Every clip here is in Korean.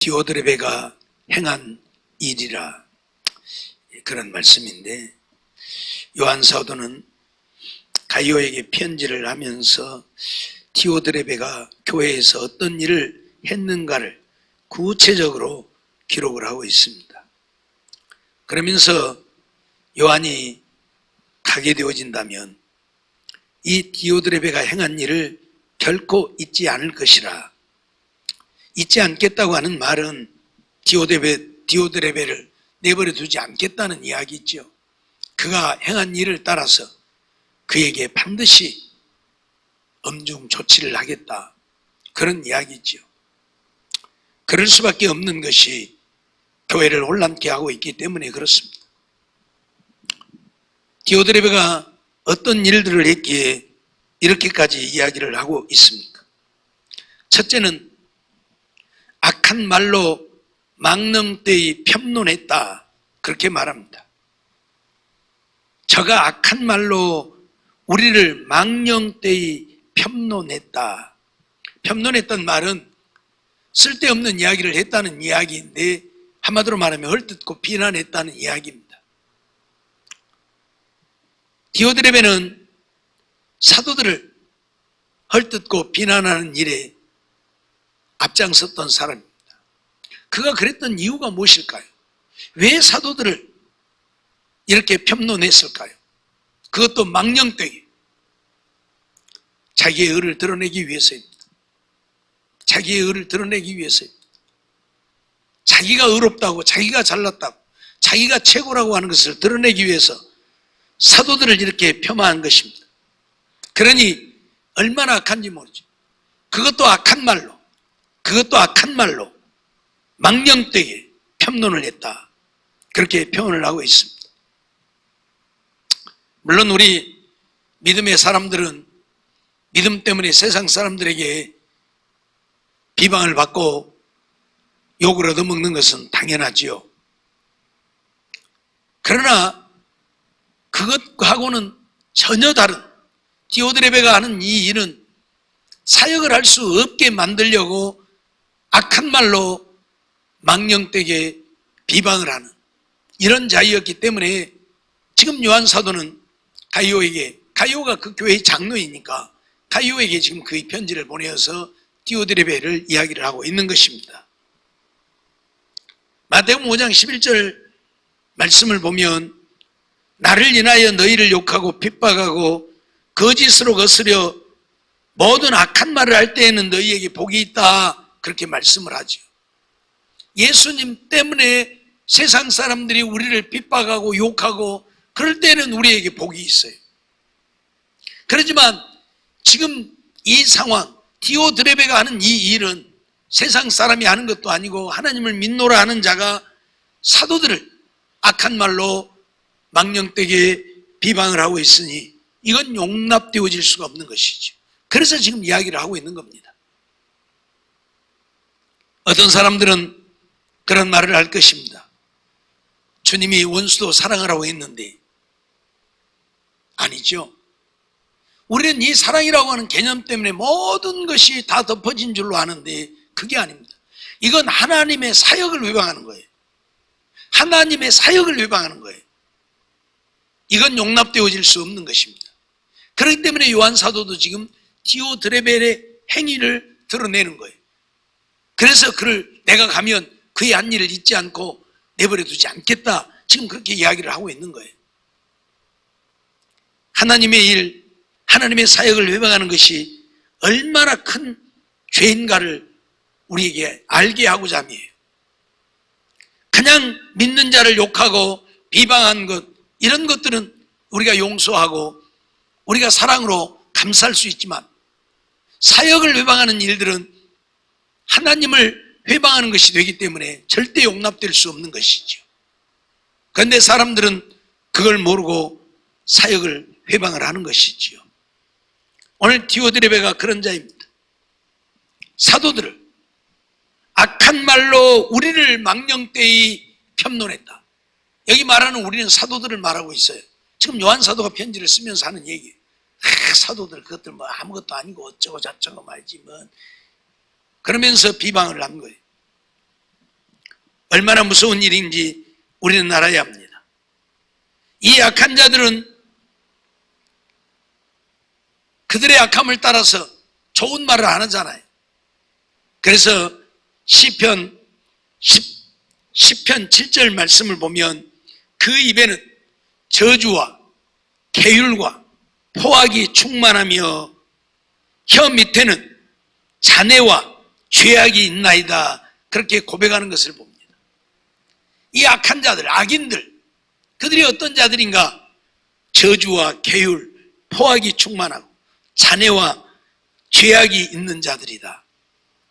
디오드레베가 행한 일이라, 그런 말씀인데, 요한 사도는 가이오에게 편지를 하면서 디오드레베가 교회에서 어떤 일을 했는가를 구체적으로 기록을 하고 있습니다. 그러면서 요한이 가게 되어진다면 이 디오드레베가 행한 일을 결코 잊지 않을 것이라. 잊지 않겠다고 하는 말은 디오드레베를 내버려 두지 않겠다는 이야기죠. 그가 행한 일을 따라서 그에게 반드시 엄중 조치를 하겠다, 그런 이야기죠. 그럴 수밖에 없는 것이 교회를 혼란케 하고 있기 때문에 그렇습니다. 디오드레베가 어떤 일들을 했기에 이렇게까지 이야기를 하고 있습니까? 첫째는 악한 말로 망령되이 편론했다, 그렇게 말합니다. 저가 악한 말로 우리를 망령되이 편론했다. 편론했던 말은 쓸데없는 이야기를 했다는 이야기인데, 한마디로 말하면 헐뜯고 비난했다는 이야기입니다. 디오드레베는 사도들을 헐뜯고 비난하는 일에 앞장섰던 사람입니다. 그가 그랬던 이유가 무엇일까요? 왜 사도들을 이렇게 편론했을까요? 그것도 망령되게 자기의 의를 드러내기 위해서입니다. 자기의 의를 드러내기 위해서입니다. 자기가 의롭다고, 자기가 잘났다고, 자기가 최고라고 하는 것을 드러내기 위해서 사도들을 이렇게 폄하한 것입니다. 그러니 얼마나 악한지 모르죠. 그것도 악한 말로 망령되게 편론을 했다, 그렇게 표현을 하고 있습니다. 물론 우리 믿음의 사람들은 믿음 때문에 세상 사람들에게 비방을 받고 욕을 얻어먹는 것은 당연하지요. 그러나 그것하고는 전혀 다른, 디오드레베가 하는 이 일은 사역을 할 수 없게 만들려고 악한 말로 망령되게 비방을 하는 이런 자이었기 때문에 지금 요한 사도는 가이오가 그 교회의 장로이니까 가이오에게 지금 그 편지를 보내어서 디오드레베를 이야기를 하고 있는 것입니다. 마태복음 5장 11절 말씀을 보면, 나를 인하여 너희를 욕하고 핍박하고 거짓으로 거스려 모든 악한 말을 할 때에는 너희에게 복이 있다, 그렇게 말씀을 하죠. 예수님 때문에 세상 사람들이 우리를 핍박하고 욕하고 그럴 때는 우리에게 복이 있어요. 그렇지만 지금 이 상황, 디오드레베가 하는 이 일은 세상 사람이 하는 것도 아니고 하나님을 믿노라 하는 자가 사도들을 악한 말로 망령되게 비방을 하고 있으니 이건 용납되어질 수가 없는 것이죠. 그래서 지금 이야기를 하고 있는 겁니다. 어떤 사람들은 그런 말을 할 것입니다. 주님이 원수도 사랑하라고 했는데, 아니죠. 우리는 이 사랑이라고 하는 개념 때문에 모든 것이 다 덮어진 줄로 아는데 그게 아닙니다. 이건 하나님의 사역을 외방하는 거예요. 하나님의 사역을 외방하는 거예요. 이건 용납되어질 수 없는 것입니다. 그렇기 때문에 요한 사도도 지금 디오드레베의 행위를 드러내는 거예요. 그래서 그를 내가 가면 그의 한 일을 잊지 않고 내버려 두지 않겠다, 지금 그렇게 이야기를 하고 있는 거예요. 하나님의 일, 하나님의 사역을 회방하는 것이 얼마나 큰 죄인가를 우리에게 알게 하고자 함이에요. 그냥 믿는 자를 욕하고 비방한 것, 이런 것들은 우리가 용서하고 우리가 사랑으로 감사할 수 있지만, 사역을 회방하는 일들은 하나님을 회방하는 것이 되기 때문에 절대 용납될 수 없는 것이죠. 그런데 사람들은 그걸 모르고 사역을 회방을 하는 것이지요. 오늘 디오드레베가 그런 자입니다. 사도들을 악한 말로 우리를 망령되이 편론했다. 여기 말하는 우리는 사도들을 말하고 있어요. 지금 요한 사도가 편지를 쓰면서 하는 얘기예요. 사도들 그것들 뭐 아무것도 아니고 어쩌고 저쩌고 말지 뭐, 그러면서 비방을 한 거예요. 얼마나 무서운 일인지 우리는 알아야 합니다. 이 악한 자들은 그들의 악함을 따라서 좋은 말을 안 하잖아요. 그래서 시편 7절 말씀을 보면 그 입에는 저주와 계율과 포악이 충만하며 혀 밑에는 잔해와 죄악이 있나이다, 그렇게 고백하는 것을 봅니다. 이 악한 자들, 악인들, 그들이 어떤 자들인가? 저주와 계율, 포악이 충만하고 잔해와 죄악이 있는 자들이다,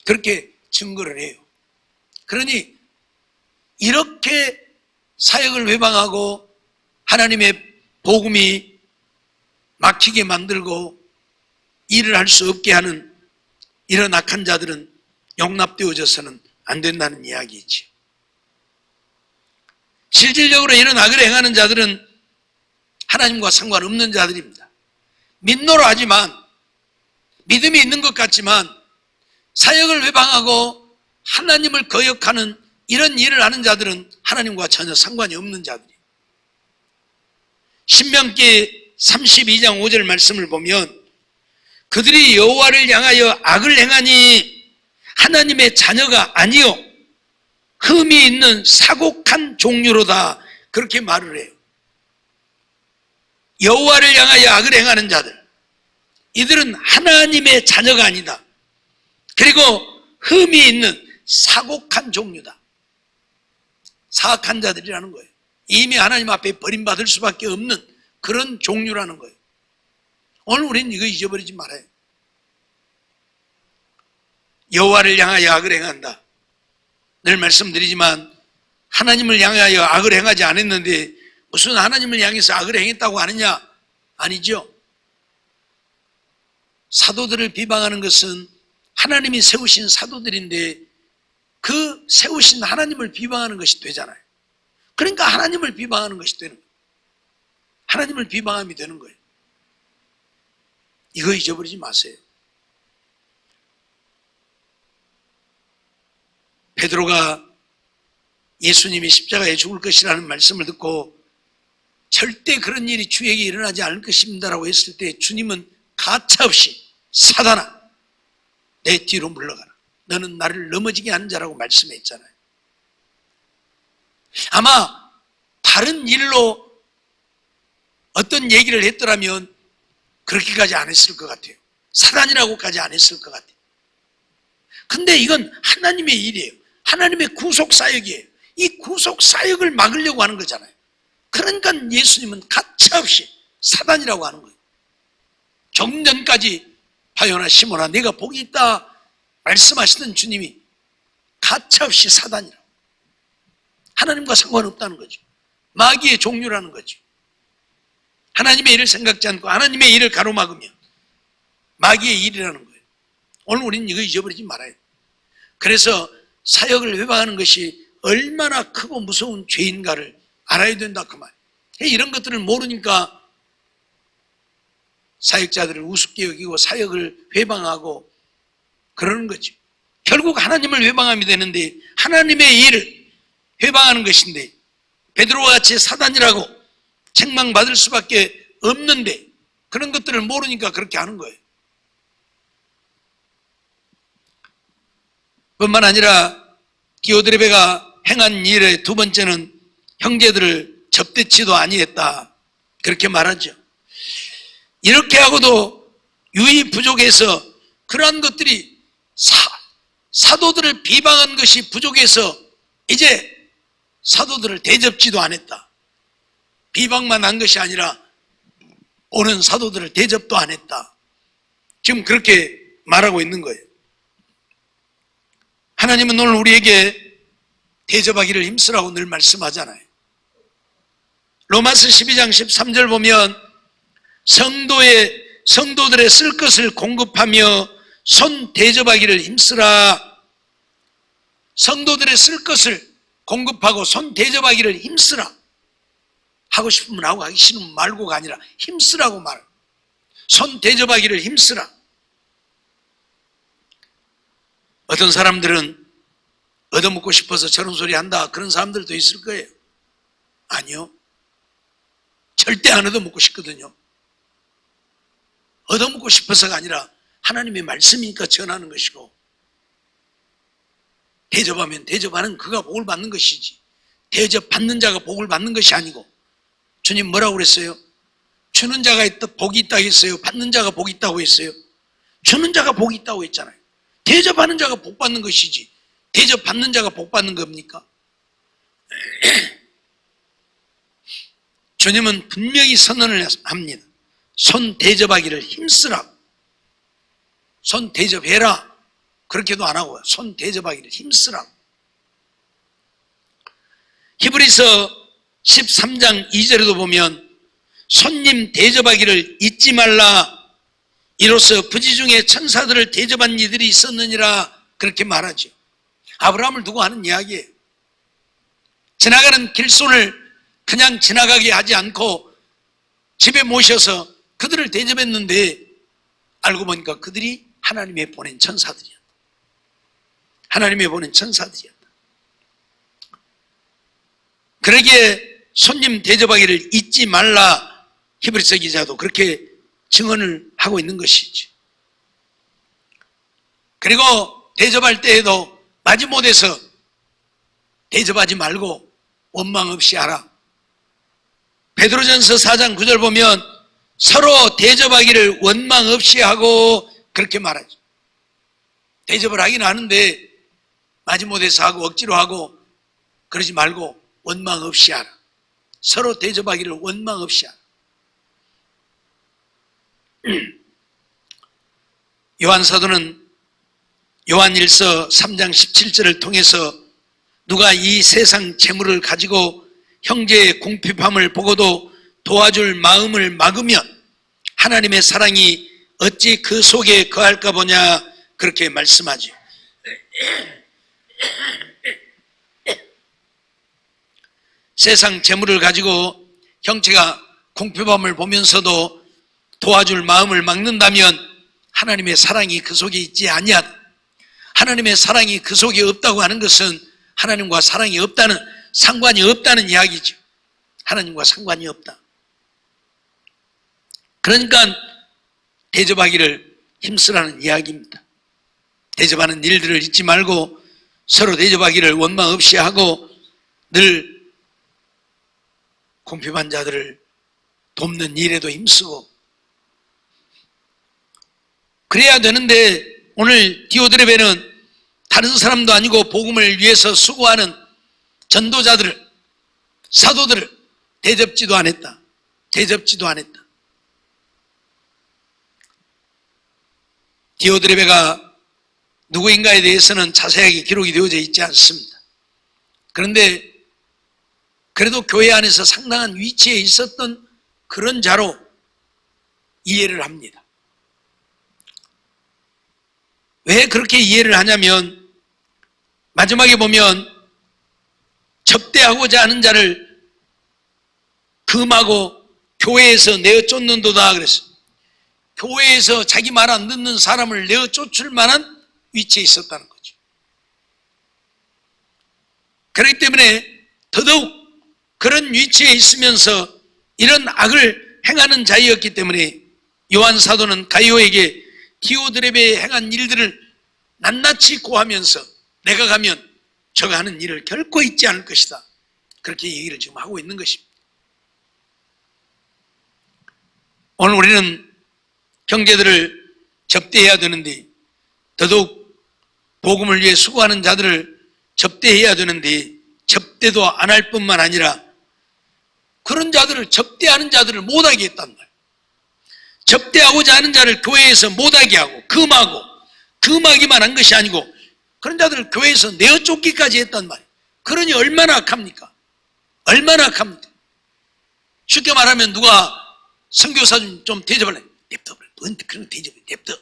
그렇게 증거를 해요. 그러니 이렇게 사역을 회방하고 하나님의 복음이 막히게 만들고 일을 할 수 없게 하는 이런 악한 자들은 용납되어져서는 안 된다는 이야기이지. 실질적으로 이런 악을 행하는 자들은 하나님과 상관없는 자들입니다. 믿노라 하지만, 믿음이 있는 것 같지만 사역을 회방하고 하나님을 거역하는 이런 일을 하는 자들은 하나님과 전혀 상관이 없는 자들이에요. 신명기 32장 5절 말씀을 보면 그들이 여호와를 향하여 악을 행하니 하나님의 자녀가 아니요 흠이 있는 사곡한 종류로다, 그렇게 말을 해요. 여호와를 향하여 악을 행하는 자들, 이들은 하나님의 자녀가 아니다. 그리고 흠이 있는 사곡한 종류다. 사악한 자들이라는 거예요. 이미 하나님 앞에 버림받을 수밖에 없는 그런 종류라는 거예요. 오늘 우리는 이거 잊어버리지 말아요. 여호와를 향하여 악을 행한다. 늘 말씀드리지만 하나님을 향하여 악을 행하지 않았는데 무슨 하나님을 향해서 악을 행했다고 하느냐? 아니죠. 사도들을 비방하는 것은 하나님이 세우신 사도들인데 그 세우신 하나님을 비방하는 것이 되잖아요. 그러니까 하나님을 비방하는 것이 되는 거예요. 하나님을 비방함이 되는 거예요. 이거 잊어버리지 마세요. 베드로가 예수님이 십자가에 죽을 것이라는 말씀을 듣고 절대 그런 일이 주에게 일어나지 않을 것입니다라고 했을 때 주님은 가차없이 사단아 내 뒤로 물러가라, 너는 나를 넘어지게 하는 자라고 말씀했잖아요. 아마 다른 일로 어떤 얘기를 했더라면 그렇게까지 안 했을 것 같아요. 사단이라고까지 안 했을 것 같아요. 근데 이건 하나님의 일이에요. 하나님의 구속사역이에요. 이 구속사역을 막으려고 하는 거잖아요. 그러니까 예수님은 가차없이 사단이라고 하는 거예요. 좀 전까지 바요나 시몬아 내가 복이 있다 말씀하시던 주님이 가차없이 사단이라고, 하나님과 상관없다는 거죠. 마귀의 종류라는 거죠. 하나님의 일을 생각지 않고 하나님의 일을 가로막으며 마귀의 일이라는 거예요. 오늘 우리는 이거 잊어버리지 말아요. 그래서 사역을 회방하는 것이 얼마나 크고 무서운 죄인가를 알아야 된다 그 말. 이런 것들을 모르니까 사역자들을 우습게 여기고 사역을 회방하고 그러는 거죠. 결국 하나님을 회방하면 되는데 하나님의 일을 회방하는 것인데 베드로와 같이 사단이라고 책망받을 수밖에 없는데 그런 것들을 모르니까 그렇게 하는 거예요. 뿐만 아니라 디오드레베가 행한 일의 두 번째는 형제들을 접대치도 아니했다, 그렇게 말하죠. 이렇게 하고도 유의 부족해서 그러한 것들이 사도들을 비방한 것이 부족해서 이제 사도들을 대접지도 않았다. 비방만 한 것이 아니라 오는 사도들을 대접도 안 했다. 지금 그렇게 말하고 있는 거예요. 하나님은 오늘 우리에게 대접하기를 힘쓰라고 늘 말씀하잖아요. 로마서 12장 13절 보면 성도들의 쓸 것을 공급하며 손 대접하기를 힘쓰라. 성도들의 쓸 것을 공급하고 손 대접하기를 힘쓰라. 하고 싶으면 하고 하기 싫으면 말고가 아니라 힘쓰라고 말. 손 대접하기를 힘쓰라. 어떤 사람들은 얻어먹고 싶어서 저런 소리 한다, 그런 사람들도 있을 거예요. 아니요. 절대 안 얻어먹고 싶거든요. 얻어먹고 싶어서가 아니라 하나님의 말씀이니까 전하는 것이고, 대접하면 대접하는 그가 복을 받는 것이지, 대접받는 자가 복을 받는 것이 아니고, 주님 뭐라고 그랬어요? 주는 자가 복이 있다고 했어요? 받는 자가 복이 있다고 했어요? 주는 자가 복이 있다고 했잖아요. 대접하는 자가 복 받는 것이지, 대접받는 자가 복 받는 겁니까? 주님은 분명히 선언을 합니다. 손 대접하기를 힘쓰라고. 손 대접해라, 그렇게도 안 하고 손 대접하기를 힘쓰라고. 히브리서 13장 2절에도 보면 손님 대접하기를 잊지 말라, 이로써 부지 중에 천사들을 대접한 이들이 있었느니라, 그렇게 말하죠. 아브라함을 두고 하는 이야기예요. 지나가는 길손을 그냥 지나가게 하지 않고 집에 모셔서 그들을 대접했는데, 알고 보니까 그들이 하나님의 보낸 천사들이었다. 하나님의 보낸 천사들이었다. 그러기에 손님 대접하기를 잊지 말라, 히브리서 기자도 그렇게 증언을 하고 있는 것이지. 그리고 대접할 때에도 마지못해서 대접하지 말고 원망 없이 하라. 베드로전서 4장 9절 보면 서로 대접하기를 원망 없이 하고, 그렇게 말하죠. 대접을 하긴 하는데 마지못해서 하고 억지로 하고 그러지 말고 원망 없이 하라. 서로 대접하기를 원망 없이 하라. 요한 사도는 요한일서 3장 17절을 통해서 누가 이 세상 재물을 가지고 형제의 궁핍함을 보고도 도와줄 마음을 막으면 하나님의 사랑이 어찌 그 속에 거할까 보냐, 그렇게 말씀하죠. 세상 재물을 가지고 형제가 궁핍함을 보면서도 도와줄 마음을 막는다면 하나님의 사랑이 그 속에 있지 아니하다. 하나님의 사랑이 그 속에 없다고 하는 것은 하나님과 사랑이 없다는, 상관이 없다는 이야기죠. 하나님과 상관이 없다. 그러니까 대접하기를 힘쓰라는 이야기입니다. 대접하는 일들을 잊지 말고 서로 대접하기를 원망 없이 하고 늘 궁핍한 자들을 돕는 일에도 힘쓰고 그래야 되는데, 오늘 디오드레베는 다른 사람도 아니고 복음을 위해서 수고하는 전도자들을, 사도들을 대접지도 안 했다. 대접지도 안 했다. 디오드레베가 누구인가에 대해서는 자세하게 기록이 되어져 있지 않습니다. 그런데 그래도 교회 안에서 상당한 위치에 있었던 그런 자로 이해를 합니다. 왜 그렇게 이해를 하냐면, 마지막에 보면 접대하고자 하는 자를 금하고 교회에서 내어 쫓는도다 그랬어요. 교회에서 자기 말 안 듣는 사람을 내어 쫓을 만한 위치에 있었다는 거죠. 그렇기 때문에 더더욱 그런 위치에 있으면서 이런 악을 행하는 자이었기 때문에 요한 사도는 가이오에게 디오드레베에 행한 일들을 낱낱이 고하면서 내가 가면 저가 하는 일을 결코 잊지 않을 것이다, 그렇게 얘기를 지금 하고 있는 것입니다. 오늘 우리는 형제들을 접대해야 되는데, 더더욱 복음을 위해 수고하는 자들을 접대해야 되는데, 접대도 안 할 뿐만 아니라 그런 자들을, 접대하는 자들을 못하게 했단 말이에요. 접대하고자 하는 자를 교회에서 못하게 하고 금하기만 한 것이 아니고 그런 자들을 교회에서 내어 쫓기까지 했단 말이에요. 그러니 얼마나 악합니까? 얼마나 악합니까? 쉽게 말하면 누가 선교사 좀 대접할래? 냅둬. 그런 대접해. 냅둬.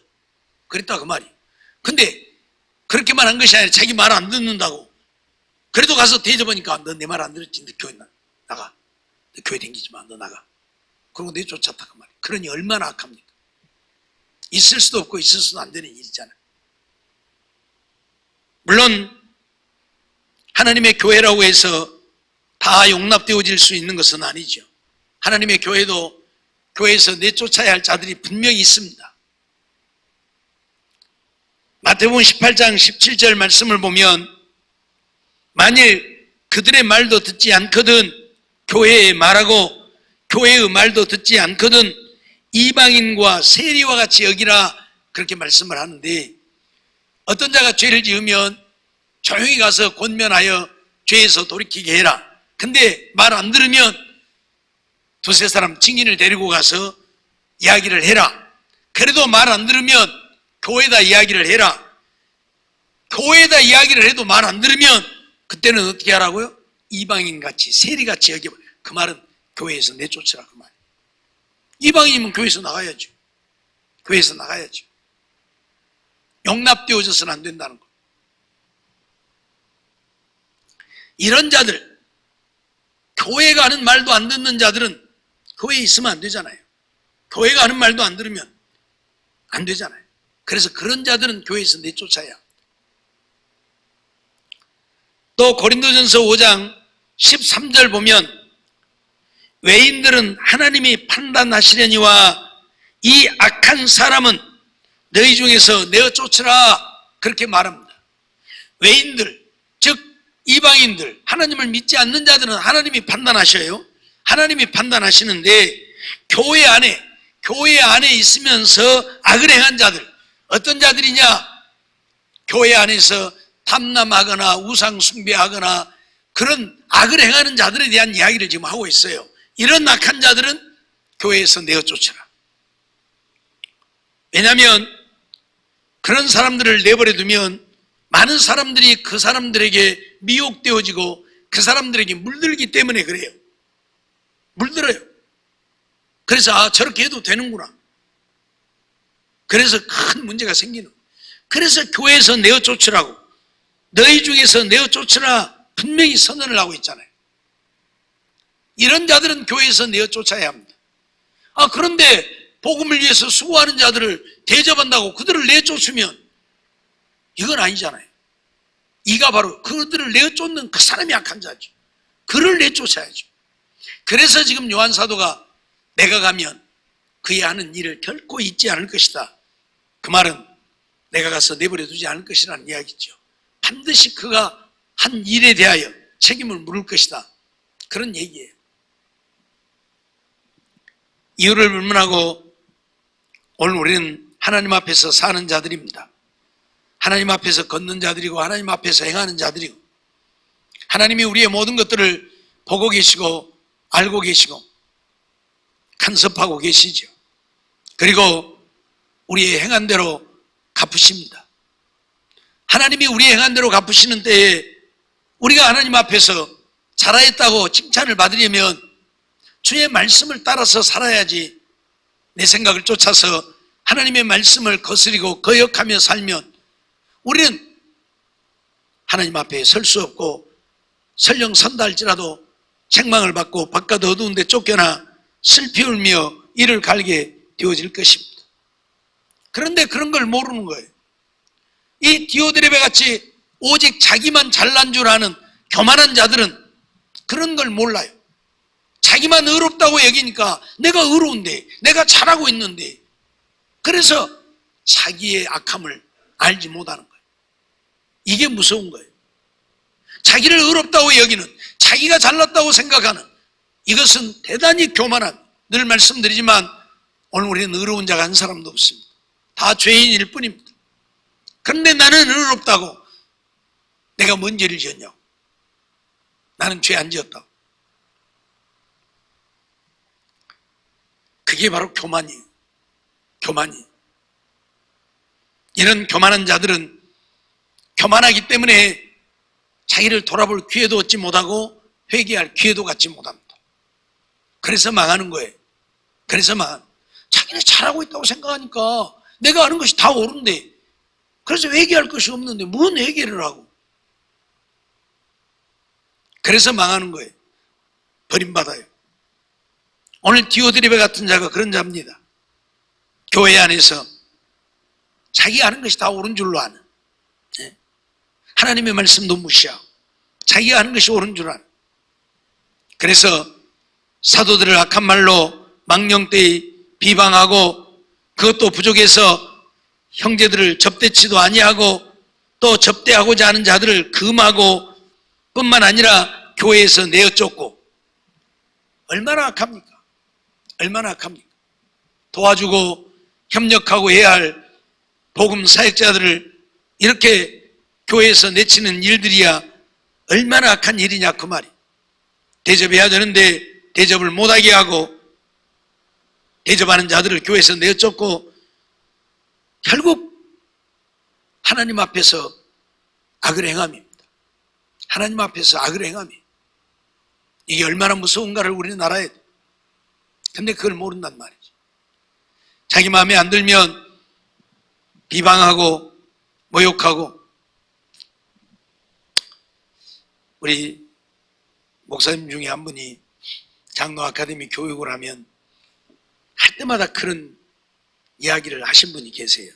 그랬다 그 말이에요. 근데 그렇게만 한 것이 아니라 자기 말 안 듣는다고. 그래도 가서 대접하니까 너 내 말 안 들었지? 너 교회 나가. 너 교회 다니지 마. 너 나가. 그러고 내쫓았다 그 말이에요. 그러니 얼마나 악합니까? 있을 수도 없고 있을 수도 안 되는 일이잖아요. 물론 하나님의 교회라고 해서 다 용납되어질 수 있는 것은 아니죠. 하나님의 교회도 교회에서 내쫓아야 할 자들이 분명히 있습니다. 마태복음 18장 17절 말씀을 보면 만일 그들의 말도 듣지 않거든 교회의 말하고 교회의 말도 듣지 않거든 이방인과 세리와 같이 여기라 그렇게 말씀을 하는데, 어떤 자가 죄를 지으면 조용히 가서 권면하여 죄에서 돌이키게 해라. 근데 말 안 들으면 두세 사람 증인을 데리고 가서 이야기를 해라. 그래도 말 안 들으면 교회에다 이야기를 해라. 교회에다 이야기를 해도 말 안 들으면 그때는 어떻게 하라고요? 이방인같이 세리같이 여겨. 그 말은 교회에서 내쫓으라 그 말. 이방인이면 교회에서 나가야죠. 교회에서 나가야죠. 용납되어져서는 안 된다는 거. 이런 자들, 교회가 하는 말도 안 듣는 자들은 교회에 있으면 안 되잖아요. 교회가 하는 말도 안 들으면 안 되잖아요. 그래서 그런 자들은 교회에서 내쫓아야 합니다. 또 고린도전서 5장 13절 보면 외인들은 하나님이 판단하시려니와 이 악한 사람은 너희 중에서 내어 쫓으라 그렇게 말합니다. 외인들, 즉 이방인들, 하나님을 믿지 않는 자들은 하나님이 판단하셔요. 하나님이 판단하시는데 교회 안에 있으면서 악을 행한 자들, 어떤 자들이냐? 교회 안에서 탐남하거나 우상 숭배하거나 그런 악을 행하는 자들에 대한 이야기를 지금 하고 있어요. 이런 악한 자들은 교회에서 내어 쫓아라. 왜냐하면 그런 사람들을 내버려 두면 많은 사람들이 그 사람들에게 미혹되어지고 그 사람들에게 물들기 때문에 그래요. 물들어요. 그래서 저렇게 해도 되는구나. 그래서 큰 문제가 생기는 거예요. 그래서 교회에서 내어 쫓으라고, 너희 중에서 내어 쫓으라 분명히 선언을 하고 있잖아요. 이런 자들은 교회에서 내어 쫓아야 합니다. 그런데 복음을 위해서 수고하는 자들을 대접한다고 그들을 내쫓으면 이건 아니잖아요. 이가 바로 그들을 내쫓는 그 사람이 악한 자죠. 그를 내쫓아야죠. 그래서 지금 요한 사도가 내가 가면 그의 하는 일을 결코 잊지 않을 것이다. 그 말은 내가 가서 내버려 두지 않을 것이라는 이야기죠. 반드시 그가 한 일에 대하여 책임을 물을 것이다. 그런 얘기예요. 이유를 불문하고 오늘 우리는 하나님 앞에서 사는 자들입니다. 하나님 앞에서 걷는 자들이고 하나님 앞에서 행하는 자들이고 하나님이 우리의 모든 것들을 보고 계시고 알고 계시고 간섭하고 계시죠. 그리고 우리의 행한 대로 갚으십니다. 하나님이 우리의 행한 대로 갚으시는 때에 우리가 하나님 앞에서 잘하였다고 칭찬을 받으려면 주의 말씀을 따라서 살아야지, 내 생각을 쫓아서 하나님의 말씀을 거스리고 거역하며 살면 우리는 하나님 앞에 설 수 없고 설령 선다 할지라도 책망을 받고 바깥 어두운 데 쫓겨나 슬피 울며 이를 갈게 되어질 것입니다. 그런데 그런 걸 모르는 거예요. 이 디오드레베 같이 오직 자기만 잘난 줄 아는 교만한 자들은 그런 걸 몰라요. 자기만 의롭다고 여기니까 내가 의로운데, 내가 잘하고 있는데, 그래서 자기의 악함을 알지 못하는 거예요. 이게 무서운 거예요. 자기를 의롭다고 여기는, 자기가 잘났다고 생각하는, 이것은 대단히 교만한, 늘 말씀드리지만 오늘 우리는 의로운 자가 한 사람도 없습니다. 다 죄인일 뿐입니다. 그런데 나는 의롭다고, 내가 뭔 죄를 지었냐고, 나는 죄 안 지었다고. 그게 바로 교만이에요. 교만이. 이런 교만한 자들은 교만하기 때문에 자기를 돌아볼 기회도 얻지 못하고 회개할 기회도 갖지 못합니다. 그래서 망하는 거예요. 그래서 자기는 잘하고 있다고 생각하니까 내가 아는 것이 다 옳은데, 그래서 회개할 것이 없는데 뭔 회개를 하고. 그래서 망하는 거예요. 버림받아요. 오늘 디오드레베 같은 자가 그런 자입니다. 교회 안에서 자기 아는 것이 다 옳은 줄로 아는, 하나님의 말씀도 무시하고 자기가 하는 것이 옳은 줄 알아. 그래서 사도들을 악한 말로 망령되이 비방하고 그것도 부족해서 형제들을 접대치도 아니하고 또 접대하고자 하는 자들을 금하고 뿐만 아니라 교회에서 내어쫓고 얼마나 악합니까? 얼마나 악합니까? 도와주고 협력하고 해야 할 복음 사역자들을 이렇게 교회에서 내치는 일들이야 얼마나 악한 일이냐 그 말이. 대접해야 되는데 대접을 못하게 하고 대접하는 자들을 교회에서 내쫓고 결국 하나님 앞에서 악을 행함입니다. 하나님 앞에서 악을 행함이. 이게 얼마나 무서운가를 우리는 알아야 돼. 근데 그걸 모른단 말이죠. 자기 마음에 안 들면 비방하고 모욕하고. 우리 목사님 중에 한 분이 장로 아카데미 교육을 하면 할 때마다 그런 이야기를 하신 분이 계세요.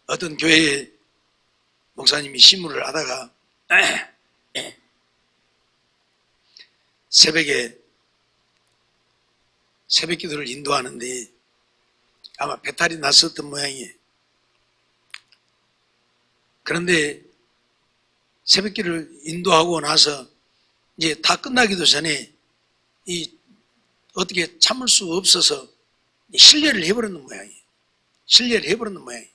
어떤 교회에 목사님이 신문을 하다가 새벽에 새벽 기도를 인도하는데 아마 배탈이 났었던 모양이에요. 그런데 새벽 기도를 인도하고 나서 이제 다 끝나기도 전에 어떻게 참을 수 없어서 실례를 해버렸는 모양이에요. 실례를 해버렸는 모양이에요.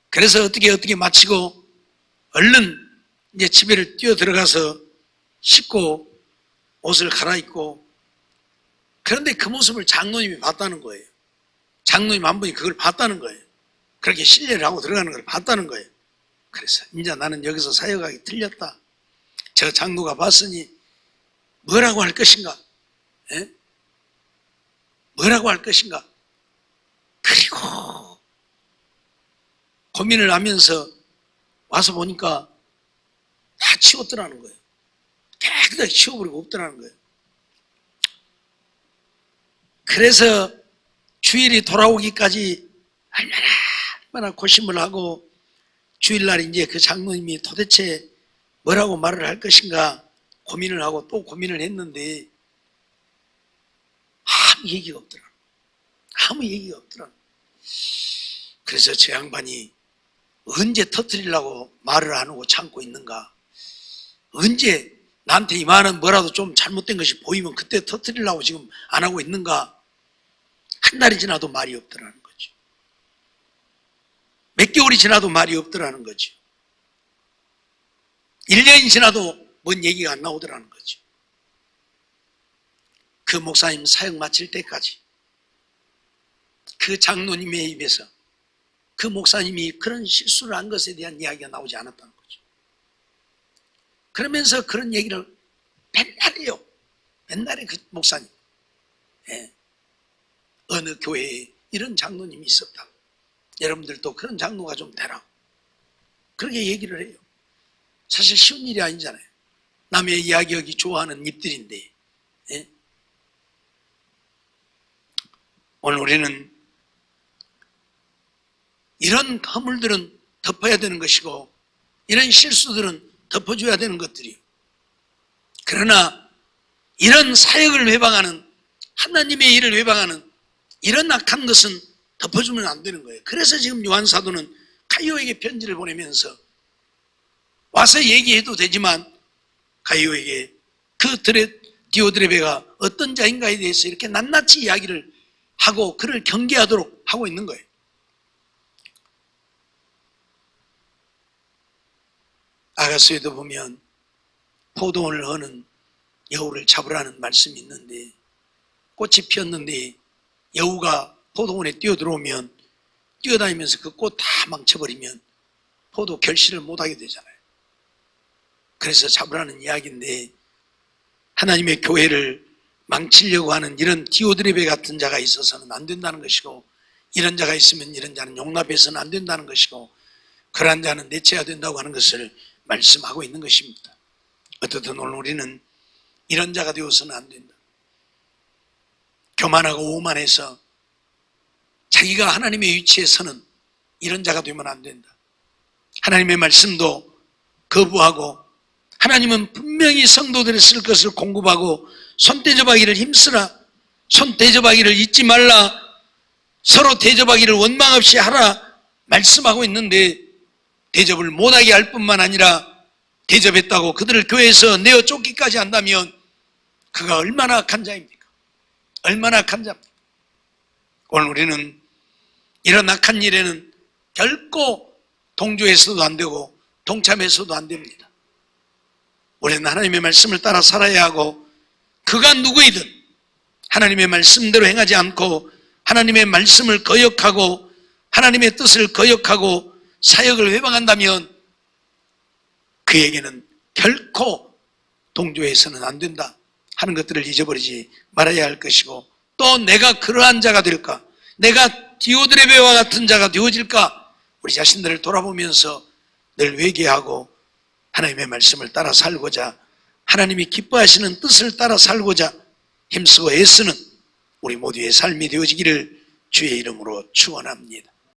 그래서 어떻게 마치고 얼른 이제 집에를 뛰어 들어가서 씻고 옷을 갈아입고, 그런데 그 모습을 장로님이 봤다는 거예요. 장로님 한 분이 그걸 봤다는 거예요. 그렇게 실례를 하고 들어가는 걸 봤다는 거예요. 그래서 이제 나는 여기서 사역하기 틀렸다. 저 장로가 봤으니 뭐라고 할 것인가? 에? 뭐라고 할 것인가? 그리고 고민을 하면서 와서 보니까 다 치웠더라는 거예요. 깨끗하게 치워버리고 없더라는 거예요. 그래서 주일이 돌아오기까지 얼마나 고심을 하고, 주일날 이제 그 장로님이 도대체 뭐라고 말을 할 것인가 고민을 하고 또 고민을 했는데 아무 얘기가 없더라. 아무 얘기가 없더라. 그래서 저 양반이 언제 터뜨리려고 말을 안 하고 참고 있는가? 언제 나한테 이만한 뭐라도 좀 잘못된 것이 보이면 그때 터뜨리려고 지금 안 하고 있는가? 한 달이 지나도 말이 없더라는 거죠. 몇 개월이 지나도 말이 없더라는 거죠. 1년이 지나도 뭔 얘기가 안 나오더라는 거죠. 그 목사님 사역 마칠 때까지 그 장로님의 입에서 그 목사님이 그런 실수를 한 것에 대한 이야기가 나오지 않았다는 거죠. 그러면서 그런 얘기를 맨날 해요. 맨날에 그 목사님. 예. 어느 교회에 이런 장로님이 있었다. 여러분들도 그런 장로가 좀 되라. 그렇게 얘기를 해요. 사실 쉬운 일이 아니잖아요. 남의 이야기하기 좋아하는 입들인데. 예? 오늘 우리는 이런 허물들은 덮어야 되는 것이고, 이런 실수들은 덮어줘야 되는 것들이요. 그러나 이런 사역을 회방하는, 하나님의 일을 회방하는 이런 악한 것은 덮어주면 안 되는 거예요. 그래서 지금 요한 사도는 가이오에게 편지를 보내면서 와서 얘기해도 되지만 가이오에게 그 디오드레베가 어떤 자인가에 대해서 이렇게 낱낱이 이야기를 하고 그를 경계하도록 하고 있는 거예요. 아가서에도 보면 포도원을 허는 여우를 잡으라는 말씀이 있는데, 꽃이 피었는데 여우가 포도원에 뛰어들어오면 뛰어다니면서 그 꽃 다 망쳐버리면 포도 결실을 못하게 되잖아요. 그래서 잡으라는 이야기인데, 하나님의 교회를 망치려고 하는 이런 디오드레베 같은 자가 있어서는 안 된다는 것이고, 이런 자가 있으면 이런 자는 용납해서는 안 된다는 것이고, 그러한 자는 내쳐야 된다고 하는 것을 말씀하고 있는 것입니다. 어떻든 오늘 우리는 이런 자가 되어서는 안 된다. 교만하고 오만해서 자기가 하나님의 위치에 서는 이런 자가 되면 안 된다. 하나님의 말씀도 거부하고 하나님은 분명히 성도들이 쓸 것을 공급하고 손 대접하기를 힘쓰라, 손 대접하기를 잊지 말라, 서로 대접하기를 원망 없이 하라 말씀하고 있는데 대접을 못하게 할 뿐만 아니라 대접했다고 그들을 교회에서 내어 쫓기까지 한다면 그가 얼마나 악한 자입니까? 얼마나 악한 자입니까? 오늘 우리는 이런 악한 일에는 결코 동조해서도 안 되고 동참해서도 안 됩니다. 우리는 하나님의 말씀을 따라 살아야 하고 그가 누구이든 하나님의 말씀대로 행하지 않고 하나님의 말씀을 거역하고 하나님의 뜻을 거역하고 사역을 회방한다면 그에게는 결코 동조해서는 안 된다 하는 것들을 잊어버리지 말아야 할 것이고, 또 내가 그러한 자가 될까, 내가 디오드레베와 같은 자가 되어질까, 우리 자신들을 돌아보면서 늘 회개하고 하나님의 말씀을 따라 살고자, 하나님이 기뻐하시는 뜻을 따라 살고자 힘쓰고 애쓰는 우리 모두의 삶이 되어지기를 주의 이름으로 축원합니다.